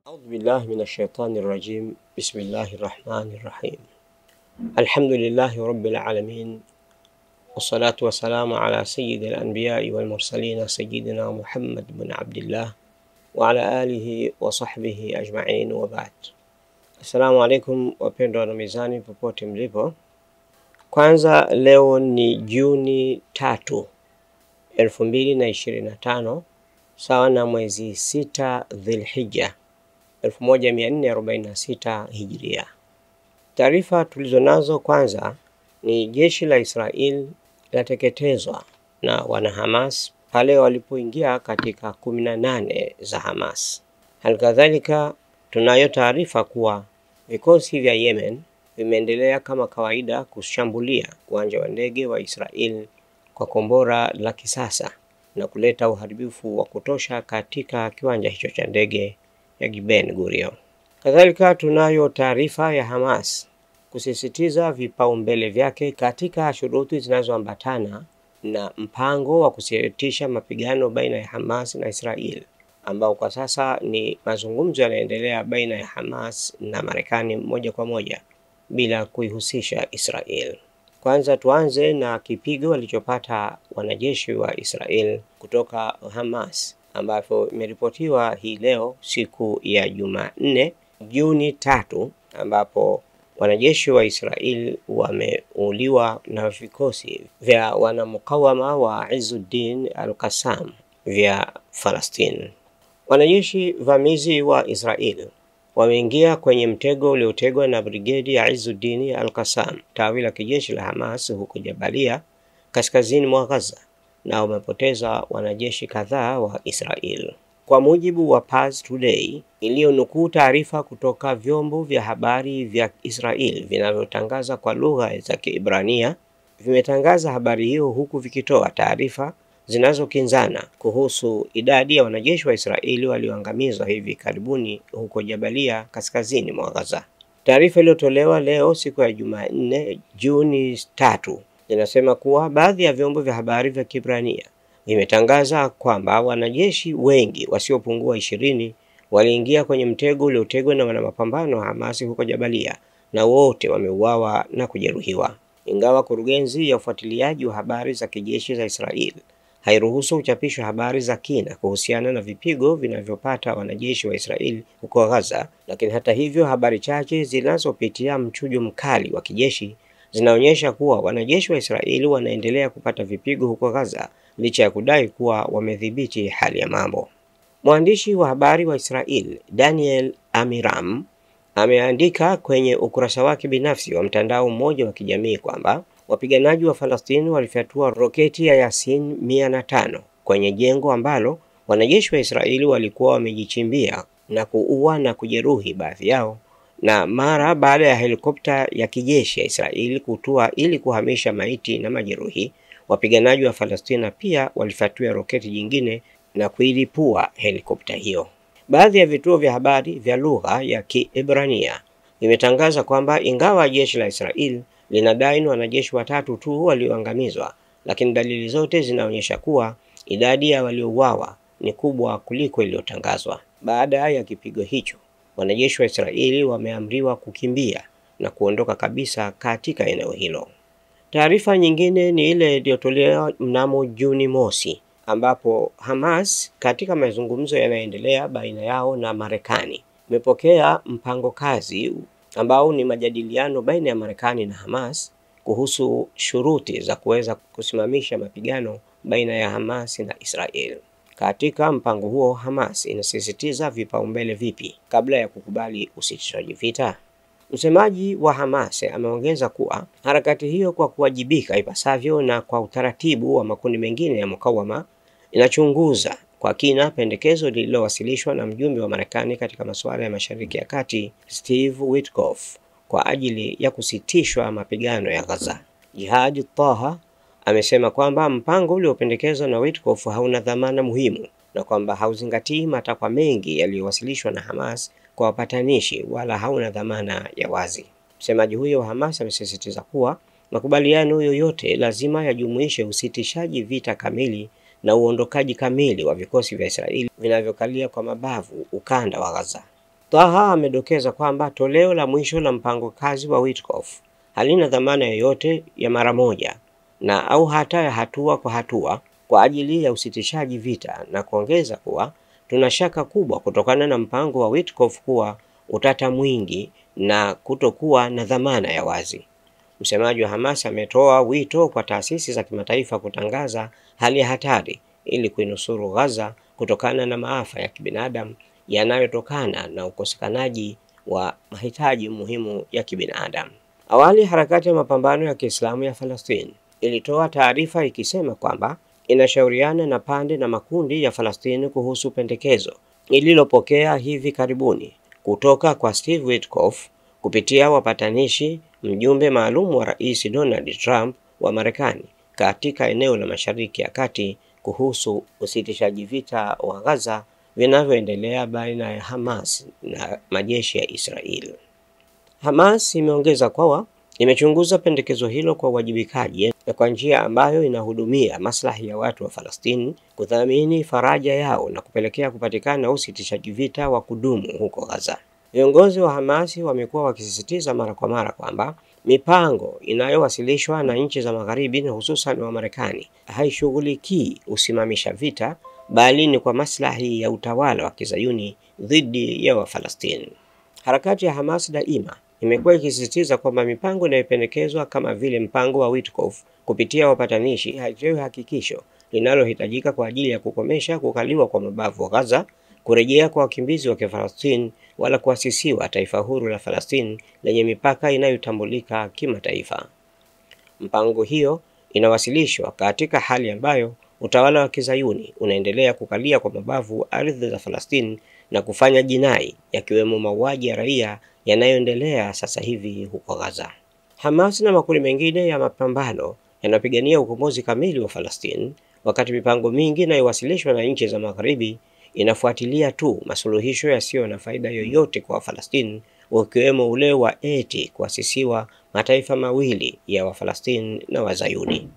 أعوذ بالله من الشيطان الرجيم. بسم الله الرحمن الرحيم. الحمد لله رب العالمين، والصلاة والسلام على سيد الأنبياء والمرسلين سيدنا محمد بن عبد الله وعلى آله وصحبه أجمعين وبعد. Assalamu alaikum wapendwa na mizani popote mlipo. Kwanza leo ni Juni 3, 2025, sawa na mwezi 6 Dhulhijja 1446 Hijria. Taarifa tulizonazo kwanza ni jeshi la Israel lateketezwa na wana Hamas pale walipoingia katika 18 za Hamas. Halikadhalika tunayo taarifa kuwa vikosi vya Yemen vimeendelea kama kawaida kushambulia uwanja wa ndege wa Israel kwa kombora la kisasa na kuleta uharibifu wa kutosha katika kiwanja hicho cha ndege ya Ben Gurion. Kadhalika tunayo taarifa ya Hamas kusisitiza vipaumbele vyake katika shuruti zinazoambatana na mpango wa kusitisha mapigano baina ya Hamas na Israel, ambao kwa sasa ni mazungumzo yanaendelea baina ya Hamas na Marekani moja kwa moja bila kuihusisha Israel. Kwanza tuanze na kipigo walichopata wanajeshi wa Israel kutoka Hamas, ambapo imeripotiwa hii leo siku ya Jumanne Juni 3, ambapo wanajeshi wa Israel wameuliwa na vikosi vya wanamukawama wa Izzuddin al-Qassam vya Palestina. Wanajeshi vamizi wa Israel wameingia kwenye mtego uliotegwa na brigedi ya Izzuddin al-Qassam, tawi la kijeshi la Hamas huko Jabalia kaskazini mwa Gaza, na wamepoteza wanajeshi kadhaa wa Israel. Kwa mujibu wa Pars Today iliyonukuu taarifa kutoka vyombo vya habari vya Israel vinavyotangaza kwa lugha za Kiebrania, vimetangaza habari hiyo huku vikitoa taarifa zinazokinzana kuhusu idadi ya wanajeshi wa Israeli walioangamizwa hivi karibuni huko Jabalia kaskazini mwa Gaza. Taarifa iliyotolewa leo siku ya Jumanne Juni 3 inasema kuwa baadhi ya vyombo vya habari vya Kiebrania vimetangaza kwamba wanajeshi wengi wasiopungua 20 waliingia kwenye mtego uliotegwa na wanamapambano wa Hamas huko Jabalia, na wote wameuawa na kujeruhiwa. Ingawa kurugenzi ya ufuatiliaji wa habari za kijeshi za Israel hairuhusu uchapishwa habari za kina kuhusiana na vipigo vinavyopata wanajeshi wa Israel huko Gaza, lakini hata hivyo habari chache zinazopitia mchujo mkali wa kijeshi zinaonyesha kuwa wanajeshi wa Israel wanaendelea kupata vipigo huko Gaza licha ya kudai kuwa wamedhibiti hali ya mambo. Mwandishi wa habari wa Israel Daniel Amiram ameandika kwenye ukurasa wake binafsi wa mtandao mmoja wa kijamii kwamba wapiganaji wa Palestina walifyatua roketi ya Yasin 105 kwenye jengo ambalo wanajeshi wa Israeli walikuwa wamejichimbia na kuua na kujeruhi baadhi yao, na mara baada ya helikopta ya kijeshi ya Israeli kutua ili kuhamisha maiti na majeruhi, wapiganaji wa Palestina pia walifyatua roketi jingine na kuilipua helikopta hiyo. Baadhi ya vituo vya habari vya lugha ya Kiebrania vimetangaza kwamba ingawa jeshi la Israeli linadai wanajeshi 3 tu walioangamizwa, lakini dalili zote zinaonyesha kuwa idadi ya waliouawa ni kubwa kuliko iliyotangazwa. Baada ya kipigo hicho, wanajeshi wa Israeli wameamriwa kukimbia na kuondoka kabisa katika eneo hilo. Taarifa nyingine ni ile iliyotolewa mnamo Juni mosi, ambapo Hamas katika mazungumzo yanayoendelea baina yao na Marekani imepokea mpango kazi ambao ni majadiliano baina ya Marekani na Hamas kuhusu shuruti za kuweza kusimamisha mapigano baina ya Hamas na Israel. Katika mpango huo, Hamas inasisitiza vipaumbele vipi kabla ya kukubali usitishaji vita. Msemaji wa Hamas ameongeza kuwa harakati hiyo, kwa kuwajibika ipasavyo na kwa utaratibu wa makundi mengine ya mukawama, inachunguza kwa kina pendekezo lililowasilishwa na mjumbe wa Marekani katika masuala ya Mashariki ya Kati Steve Witkoff kwa ajili ya kusitishwa mapigano ya Gaza. Jihad Taha amesema kwamba mpango uliopendekezwa na Witkoff hauna dhamana muhimu na kwamba hauzingatii matakwa mengi yaliyowasilishwa na Hamas kwa wapatanishi wala hauna dhamana ya wazi. Msemaji huyo wa Hamas amesisitiza kuwa Makubaliano yoyote lazima yajumuishe usitishaji vita kamili na uondokaji kamili wa vikosi vya Israeli vinavyokalia kwa mabavu ukanda wa Gaza. Taha amedokeza kwamba toleo la mwisho la mpango kazi wa Witkoff halina dhamana yoyote ya mara moja na au hata ya hatua kwa hatua kwa ajili ya usitishaji vita, na kuongeza kuwa tuna shaka kubwa kutokana na mpango wa Witkoff kuwa utata mwingi na kutokuwa na dhamana ya wazi. Msemaji wa Hamas ametoa wito kwa taasisi za kimataifa kutangaza hali ya hatari ili kuinusuru Gaza kutokana na maafa ya kibinadamu yanayotokana na ukosekanaji wa mahitaji muhimu ya kibinadamu. Awali, harakati ya mapambano ya Kiislamu ya Falastini ilitoa taarifa ikisema kwamba inashauriana na pande na makundi ya Falastini kuhusu pendekezo ililopokea hivi karibuni kutoka kwa Steve Witkoff kupitia wapatanishi, mjumbe maalum wa Rais Donald Trump wa Marekani katika eneo la Mashariki ya Kati kuhusu usitishaji vita wa Gaza vinavyoendelea baina ya Hamas na majeshi ya Israeli. Hamas imeongeza kuwa imechunguza pendekezo hilo kwa uwajibikaji na kwa njia ambayo inahudumia maslahi ya watu wa Falastini, kudhamini faraja yao na kupelekea kupatikana usitishaji vita wa kudumu huko Gaza. Viongozi wa Hamas wamekuwa wakisisitiza mara kwa mara kwamba mipango inayowasilishwa na nchi za Magharibi na hususan wa Marekani haishughulikii usimamisha vita, bali ni kwa maslahi ya utawala wa Kizayuni dhidi ya Wafalastini. Harakati ya Hamas daima imekuwa ikisisitiza kwamba mipango inayopendekezwa kama vile mpango wa Witkoff kupitia wapatanishi haitowi hakikisho linalohitajika kwa ajili ya kukomesha kukaliwa kwa mabavu wa Gaza, kurejea kwa wakimbizi wa Kifalastini, wala kuasisiwa taifa huru la Falastini lenye mipaka inayotambulika kimataifa. Mpango hiyo inawasilishwa katika hali ambayo utawala wa Kizayuni unaendelea kukalia kwa mabavu ardhi za Falastini na kufanya jinai yakiwemo mauaji ya raia yanayoendelea sasa hivi huko Gaza. Hamas na makundi mengine ya mapambano yanapigania ukombozi kamili wa Falastini, wakati mipango mingi inayowasilishwa na nchi za Magharibi inafuatilia tu masuluhisho yasiyo na faida yoyote kwa Falastini, ukiwemo ule wa eti kuasisiwa mataifa mawili ya Wafalastini na Wazayuni.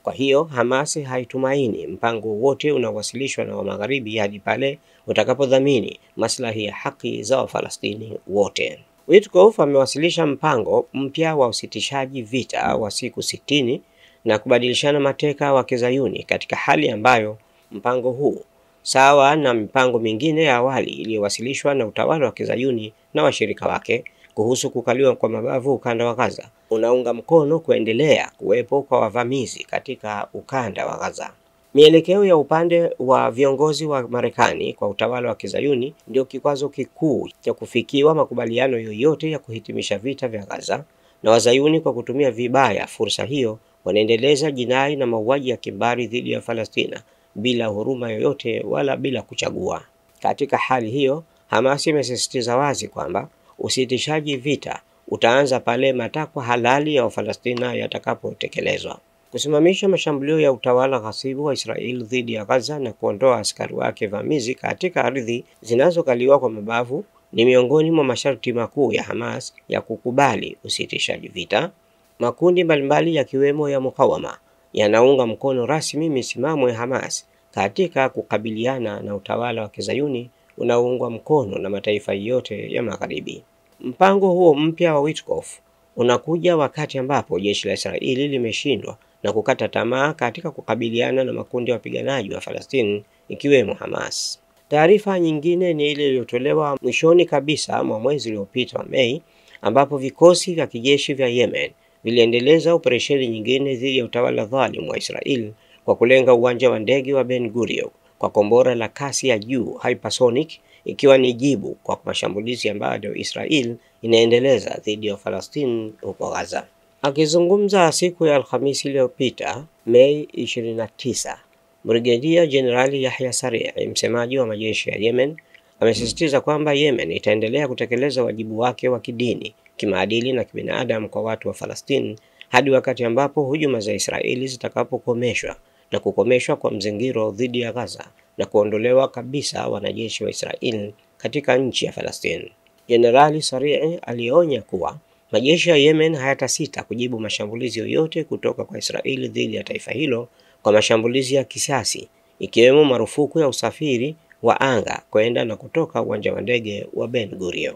Kwa hiyo Hamas haitumaini mpango wote unaowasilishwa na wa Magharibi hadi pale utakapodhamini maslahi ya haki za Wafalastini wote. Witkoff amewasilisha mpango mpya wa usitishaji vita wa siku 60 na kubadilishana mateka wa Kizayuni, katika hali ambayo mpango huu, sawa na mipango mingine ya awali iliyowasilishwa na utawala wa Kizayuni na washirika wake kuhusu kukaliwa kwa mabavu ukanda wa Gaza, unaunga mkono kuendelea kuwepo kwa wavamizi katika ukanda wa Gaza. Mielekeo ya upande wa viongozi wa Marekani kwa utawala wa Kizayuni ndio kikwazo kikuu cha kufikiwa makubaliano yoyote ya kuhitimisha vita vya Gaza, na Wazayuni kwa kutumia vibaya fursa hiyo wanaendeleza jinai na mauaji ya kimbari dhidi ya Palestina bila huruma yoyote wala bila kuchagua. Katika hali hiyo, Hamas imesisitiza wazi kwamba usitishaji vita utaanza pale matakwa halali ya Wafalestina yatakapotekelezwa. Kusimamisha mashambulio ya utawala ghasibu wa Israeli dhidi ya Gaza na kuondoa askari wake vamizi katika ardhi zinazokaliwa kwa mabavu ni miongoni mwa masharti makuu ya Hamas ya kukubali usitishaji vita. Makundi mbalimbali yakiwemo ya mukawama yanaunga mkono rasmi misimamo ya Hamas katika kukabiliana na utawala wa Kizayuni unaoungwa mkono na mataifa yote ya Magharibi. Mpango huo mpya wa Witkoff unakuja wakati ambapo jeshi la Israeli limeshindwa na kukata tamaa katika kukabiliana na makundi ya wapiganaji wa Falastini ikiwemo Hamas. Taarifa nyingine ni ile iliyotolewa mwishoni kabisa mwa mwezi uliopita wa Mei, ambapo vikosi vya kijeshi vya Yemen viliendeleza operesheni nyingine dhidi ya utawala dhalimu wa Israeli kwa kulenga uwanja wa ndege wa Ben Gurion kwa kombora la kasi ya juu hypersonic, ikiwa ni jibu kwa mashambulizi ambayo Israeli inaendeleza dhidi ya Falastini huko Gaza. Akizungumza siku ya Alhamisi iliyopita, Mei 29, Brigedia Jenerali Yahya Saree, msemaji wa majeshi ya Yemen, amesisitiza kwamba Yemen itaendelea kutekeleza wajibu wake wa kidini, kimaadili na kibinadamu kwa watu wa Falastini hadi wakati ambapo hujuma za Israeli zitakapokomeshwa na kukomeshwa kwa mzingiro dhidi ya Gaza na kuondolewa kabisa wanajeshi wa Israeli katika nchi ya Falastini. Jenerali Saree alionya kuwa Majeshi ya Yemen hayatasita kujibu mashambulizi yoyote kutoka kwa Israeli dhidi ya taifa hilo kwa mashambulizi ya kisasi, ikiwemo marufuku ya usafiri wa anga kwenda na kutoka uwanja wa ndege wa Ben Gurion.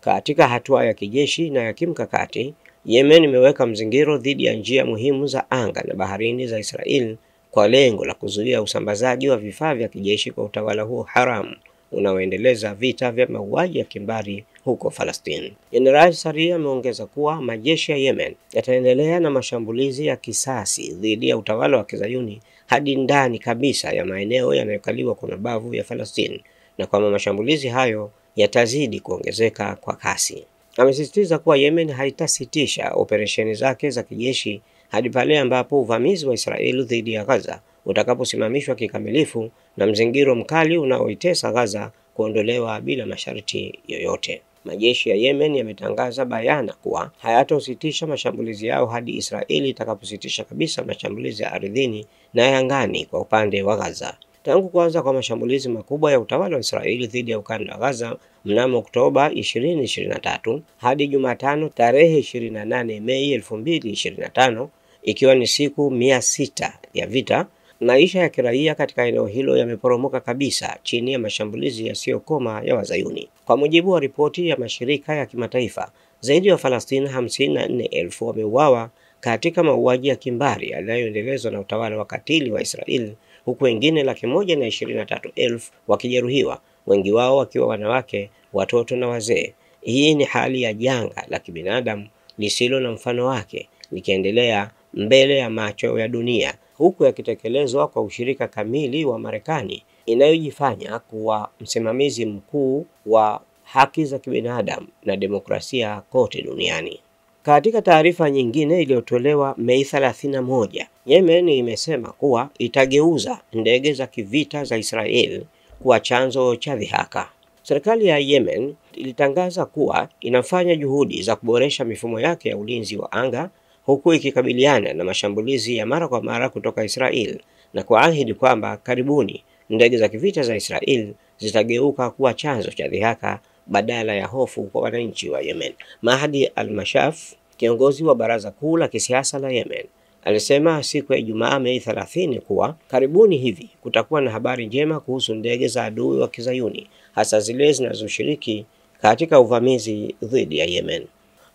Katika hatua ya kijeshi na ya kimkakati, Yemen imeweka mzingiro dhidi ya njia muhimu za anga na baharini za Israeli kwa lengo la kuzuia usambazaji wa vifaa vya kijeshi kwa utawala huo haramu unaoendeleza vita vya mauaji ya kimbari huko Palestina. Jenerali Saria ameongeza kuwa majeshi ya Yemen yataendelea na mashambulizi ya kisasi dhidi ya utawala wa Kizayuni hadi ndani kabisa ya maeneo yanayokaliwa kwa mabavu ya Palestina, na kwamba mashambulizi hayo yatazidi kuongezeka kwa kasi. Amesisitiza kuwa Yemen haitasitisha operesheni zake za kijeshi hadi pale ambapo uvamizi wa Israeli dhidi ya Gaza utakaposimamishwa kikamilifu na mzingiro mkali unaoitesa Gaza kuondolewa bila masharti yoyote. Majeshi ya Yemen yametangaza bayana kuwa hayatositisha mashambulizi yao hadi Israeli itakapositisha kabisa mashambulizi ya ardhini na ya angani kwa upande wa Gaza. Tangu kuanza kwa mashambulizi makubwa ya utawala wa Israeli dhidi ya ukanda wa Gaza mnamo Oktoba 2023 hadi Jumatano tarehe 28 Mei 2025, ikiwa ni siku 600 ya vita, maisha ya kiraia katika eneo hilo yameporomoka kabisa chini ya mashambulizi yasiyokoma ya Wazayuni. Kwa mujibu wa ripoti ya mashirika ya kimataifa, zaidi ya Wafalestina 54,000 wameuawa katika mauaji ya kimbari yanayoendelezwa na utawala wa katili wa Israeli, huku wengine 123,000 wakijeruhiwa, wengi wao wakiwa wanawake, watoto na wazee. Hii ni hali ya janga la kibinadamu lisilo na mfano wake, likiendelea mbele ya macho ya dunia, huku yakitekelezwa kwa ushirika kamili wa Marekani inayojifanya kuwa msimamizi mkuu wa haki za kibinadamu na demokrasia kote duniani. Katika taarifa nyingine iliyotolewa Mei 31, Yemen imesema kuwa itageuza ndege za kivita za Israeli kuwa chanzo cha dhihaka. Serikali ya Yemen ilitangaza kuwa inafanya juhudi za kuboresha mifumo yake ya ulinzi wa anga huku ikikabiliana na mashambulizi ya mara kwa mara kutoka Israeli, na kuahidi kwamba karibuni ndege za kivita za Israeli zitageuka kuwa chanzo cha dhihaka badala ya hofu kwa wananchi wa Yemen. Mahdi al-Mashaf, kiongozi wa baraza kuu la kisiasa la Yemen, alisema siku ya Ijumaa Mei 30 kuwa karibuni hivi kutakuwa na habari njema kuhusu ndege za adui wa Kizayuni, hasa zile zinazoshiriki katika uvamizi dhidi ya Yemen.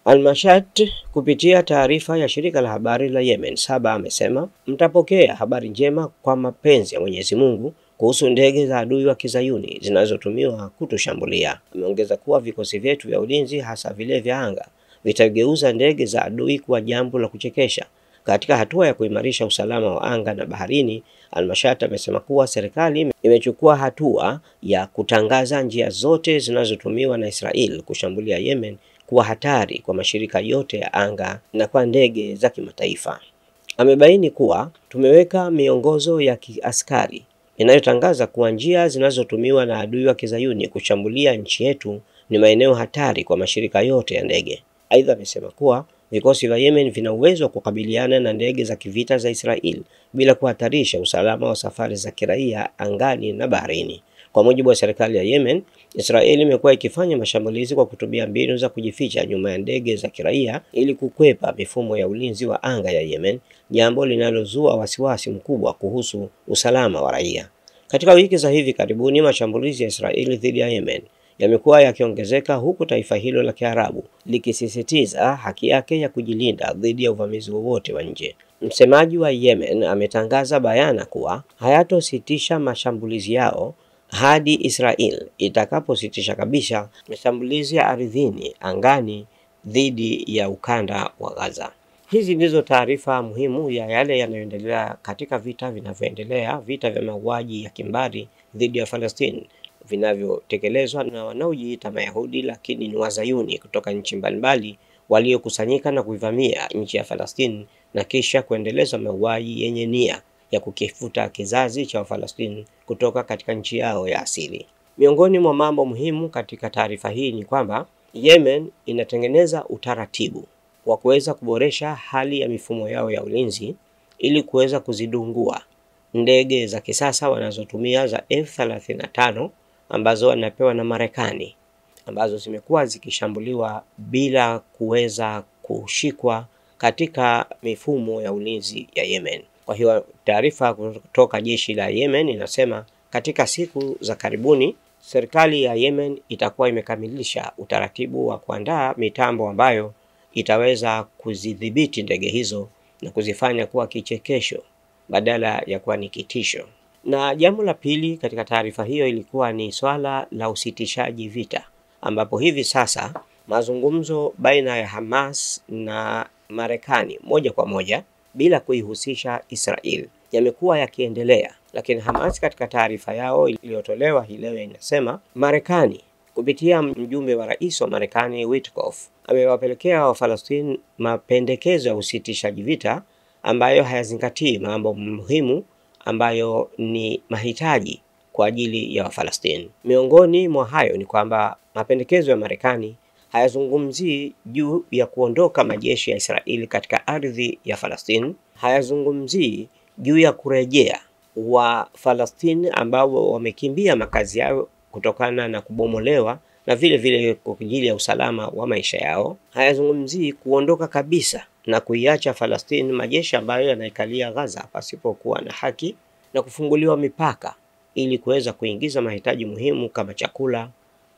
Al-Mashat kupitia taarifa ya shirika la habari la Yemen Saba amesema, mtapokea habari njema kwa mapenzi ya Mwenyezi Mungu kuhusu ndege za adui wa Kizayuni zinazotumiwa kutushambulia. Ameongeza kuwa vikosi vyetu vya ulinzi, hasa vile vya anga, vitageuza ndege za adui kuwa jambo la kuchekesha. Katika hatua ya kuimarisha usalama wa anga na baharini, Al-Mashat amesema kuwa serikali imechukua hatua ya kutangaza njia zote zinazotumiwa na Israel kushambulia Yemen kuwa hatari kwa mashirika yote ya anga na kwa ndege za kimataifa. Amebaini kuwa tumeweka miongozo ya kiaskari inayotangaza kuwa njia zinazotumiwa na adui wa Kizayuni kushambulia nchi yetu ni maeneo hatari kwa mashirika yote ya ndege. Aidha amesema kuwa vikosi vya Yemen vina uwezo wa kukabiliana na ndege za kivita za Israel bila kuhatarisha usalama wa safari za kiraia angani na baharini. Kwa mujibu wa serikali ya Yemen, Israeli imekuwa ikifanya mashambulizi kwa kutumia mbinu za kujificha nyuma ya ndege za kiraia ili kukwepa mifumo ya ulinzi wa anga ya Yemen, jambo linalozua wasiwasi mkubwa kuhusu usalama wa raia. Katika wiki za hivi karibuni, mashambulizi ya Israeli dhidi ya Yemen yamekuwa yakiongezeka, huku taifa hilo la Kiarabu likisisitiza haki yake ya kujilinda dhidi ya uvamizi wowote wa nje. Msemaji wa Yemen ametangaza bayana kuwa hayatositisha mashambulizi yao hadi Israel itakapositisha kabisa mashambulizi ya ardhini, angani dhidi ya ukanda wa Gaza. Hizi ndizo taarifa muhimu ya yale yanayoendelea katika vita vinavyoendelea, vita vya mauaji ya kimbari dhidi ya Palestina vinavyotekelezwa na wanaojiita Mayahudi lakini ni Wazayuni kutoka nchi mbalimbali waliokusanyika na kuivamia nchi ya Palestina na kisha kuendeleza mauaji yenye nia ya kukifuta kizazi cha Wafalastini kutoka katika nchi yao ya asili. Miongoni mwa mambo muhimu katika taarifa hii ni kwamba Yemen inatengeneza utaratibu wa kuweza kuboresha hali ya mifumo yao ya ulinzi ili kuweza kuzidungua ndege za kisasa wanazotumia za F-35 ambazo wanapewa na Marekani ambazo zimekuwa zikishambuliwa bila kuweza kushikwa katika mifumo ya ulinzi ya Yemen. Kwa hiyo taarifa kutoka jeshi la Yemen inasema katika siku za karibuni serikali ya Yemen itakuwa imekamilisha utaratibu wa kuandaa mitambo ambayo itaweza kuzidhibiti ndege hizo na kuzifanya kuwa kichekesho badala ya kuwa ni kitisho. Na jambo la pili katika taarifa hiyo ilikuwa ni swala la usitishaji vita, ambapo hivi sasa mazungumzo baina ya Hamas na Marekani moja kwa moja bila kuihusisha Israel yamekuwa yakiendelea. Lakini Hamas katika taarifa yao iliyotolewa hii leo inasema Marekani kupitia mjumbe wa rais wa Marekani Witkoff amewapelekea Wafalastini mapendekezo ya usitishaji vita ambayo hayazingatii mambo muhimu ambayo ni mahitaji kwa ajili ya Wafalastini. Miongoni mwa hayo ni kwamba mapendekezo ya Marekani hayazungumzii juu ya kuondoka majeshi ya Israeli katika ardhi ya Falastini, hayazungumzii juu ya kurejea Wafalastini ambao wamekimbia makazi yao kutokana na kubomolewa na vile vile kwa ajili ya usalama wa maisha yao. Hayazungumzii kuondoka kabisa na kuiacha Falastini majeshi ambayo yanaikalia Gaza pasipokuwa na haki na kufunguliwa mipaka ili kuweza kuingiza mahitaji muhimu kama chakula,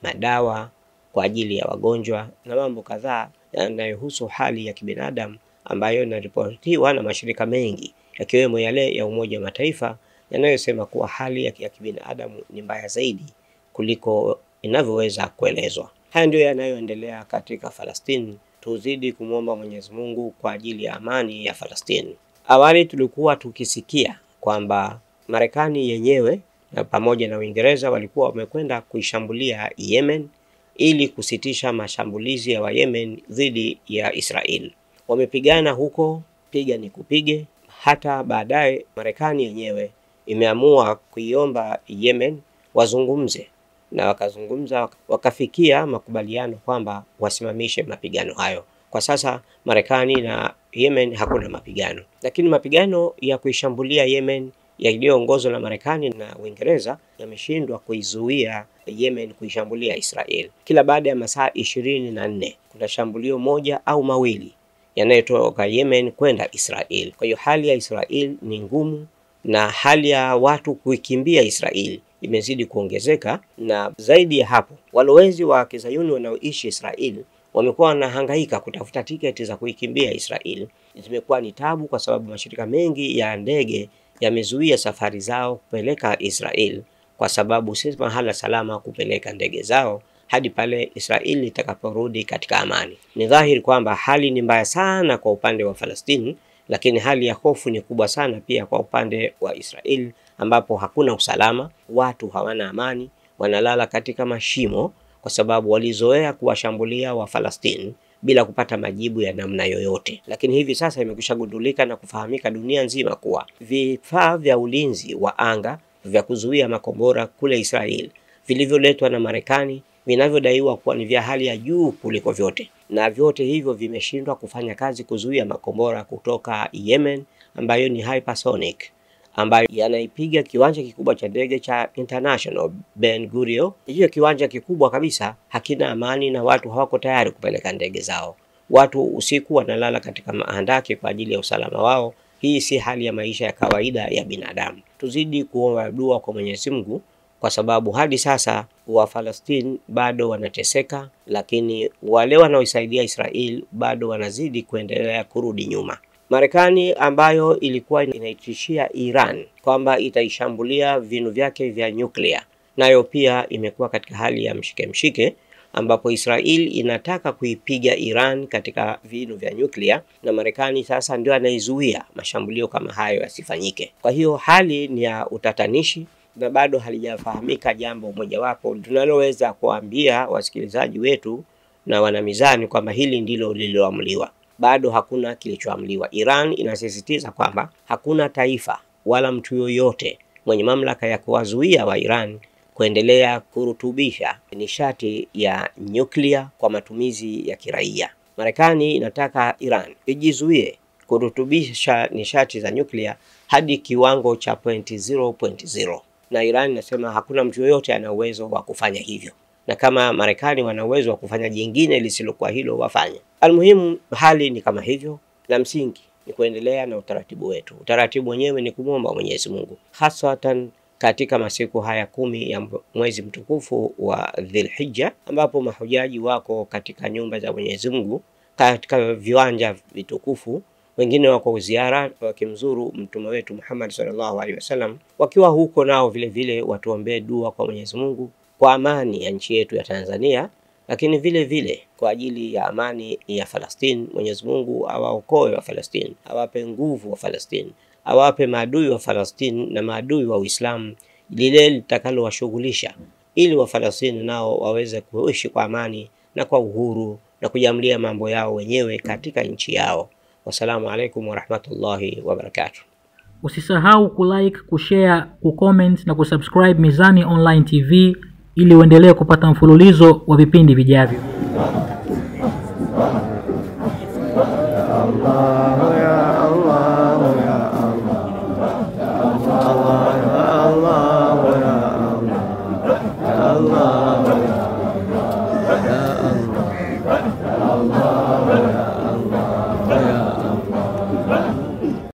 madawa kwa ajili ya wagonjwa na mambo kadhaa yanayohusu hali ya kibinadamu ambayo inaripotiwa na mashirika mengi yakiwemo yale ya Umoja wa Mataifa yanayosema kuwa hali ya kibinadamu ni mbaya zaidi kuliko inavyoweza kuelezwa. Haya ndio yanayoendelea katika Falastini. Tuzidi kumwomba Mwenyezi Mungu kwa ajili ya amani ya Falastini. Awali tulikuwa tukisikia kwamba Marekani yenyewe na pamoja na Uingereza walikuwa wamekwenda kuishambulia Yemen ili kusitisha mashambulizi ya Yemen dhidi ya Israel. Wamepigana huko, piga ni kupige. Hata baadaye Marekani yenyewe imeamua kuiomba Yemen wazungumze, na wakazungumza wakafikia makubaliano kwamba wasimamishe mapigano hayo. Kwa sasa Marekani na Yemen hakuna mapigano, lakini mapigano ya kuishambulia Yemen yaliyoongozwa na Marekani na Uingereza yameshindwa kuizuia Yemen kuishambulia Israel. Kila baada ya masaa 24 kuna shambulio moja au mawili yanayotoka Yemen kwenda Israel. Kwa hiyo hali ya Israel ni ngumu na hali ya watu kuikimbia Israel imezidi kuongezeka, na zaidi ya hapo walowezi wa Kizayuni wanaoishi Israel wamekuwa wanahangaika kutafuta tiketi za kuikimbia Israel. Zimekuwa ni tabu kwa sababu mashirika mengi ya ndege yamezuia safari zao kupeleka Israel kwa sababu si mahala salama kupeleka ndege zao hadi pale Israeli itakaporudi katika amani. Ni dhahiri kwamba hali ni mbaya sana kwa upande wa Falastini, lakini hali ya hofu ni kubwa sana pia kwa upande wa Israeli ambapo hakuna usalama, watu hawana amani, wanalala katika mashimo kwa sababu walizoea kuwashambulia wa Falastini bila kupata majibu ya namna yoyote. Lakini hivi sasa imekushagundulika na kufahamika dunia nzima kuwa vifaa vya ulinzi wa anga vya kuzuia makombora kule Israel vilivyoletwa na Marekani vinavyodaiwa kuwa ni vya hali ya juu kuliko vyote, na vyote hivyo vimeshindwa kufanya kazi kuzuia makombora kutoka Yemen ambayo ni hypersonic, ambayo yanaipiga kiwanja kikubwa cha ndege cha International Ben Gurion. Hiyo kiwanja kikubwa kabisa hakina amani na watu hawako tayari kupeleka ndege zao. Watu usiku wanalala katika mahandaki kwa ajili ya usalama wao. Hii si hali ya maisha ya kawaida ya binadamu. Tuzidi kuomba dua kwa Mwenyezi Mungu kwa sababu hadi sasa wa Falastini bado wanateseka, lakini wale wanaoisaidia Israel bado wanazidi kuendelea kurudi nyuma. Marekani ambayo ilikuwa inaitishia Iran kwamba itaishambulia vinu vyake vya nyuklia, nayo pia imekuwa katika hali ya mshike ambapo Israel inataka kuipiga Iran katika vinu vya nyuklia, na Marekani sasa ndio anaizuia mashambulio kama hayo yasifanyike. Kwa hiyo hali ni ya utatanishi na bado halijafahamika jambo mojawapo tunaloweza kuambia wasikilizaji wetu na wanamizani kwamba hili ndilo lililoamuliwa. Bado hakuna kilichoamuliwa. Iran inasisitiza kwamba hakuna taifa wala mtu yoyote mwenye mamlaka ya kuwazuia wa Iran kuendelea kurutubisha nishati ya nyuklia kwa matumizi ya kiraia. Marekani inataka Iran ijizuie kurutubisha nishati za nyuklia hadi kiwango cha 0.0, na Iran inasema hakuna mtu yoyote ana uwezo wa kufanya hivyo. na kama Marekani wana uwezo wa kufanya jingine lisilokuwa hilo wafanye. Almuhimu hali ni kama hivyo, la msingi ni kuendelea na utaratibu wetu. Utaratibu wenyewe ni kumwomba Mwenyezi Mungu, hasatan katika masiku haya 10 ya mwezi mtukufu wa Dhulhijja, ambapo mahujaji wako katika nyumba za Mwenyezi Mungu, katika viwanja vitukufu, wengine wako ziara wakimzuru mtume wetu Muhammad sallallahu alaihi wasallam. Wakiwa huko nao vile vile watuombee dua kwa Mwenyezi Mungu kwa amani ya nchi yetu ya Tanzania, lakini vile vile kwa ajili ya amani ya Palestina. Mwenyezi Mungu awaokoe wa Palestina, awape nguvu wa Palestina, awape maadui wa Palestina na maadui wa Uislamu lile litakalo washughulisha, ili wa Palestina nao waweze kuishi kwa amani na kwa uhuru na kujamlia mambo yao wenyewe katika nchi yao. Wassalamu alaikum wa rahmatullahi wa barakatuh. Usisahau kulike, kushare, kucomment na kusubscribe Mizani Online TV ili uendelee kupata mfululizo wa vipindi vijavyo.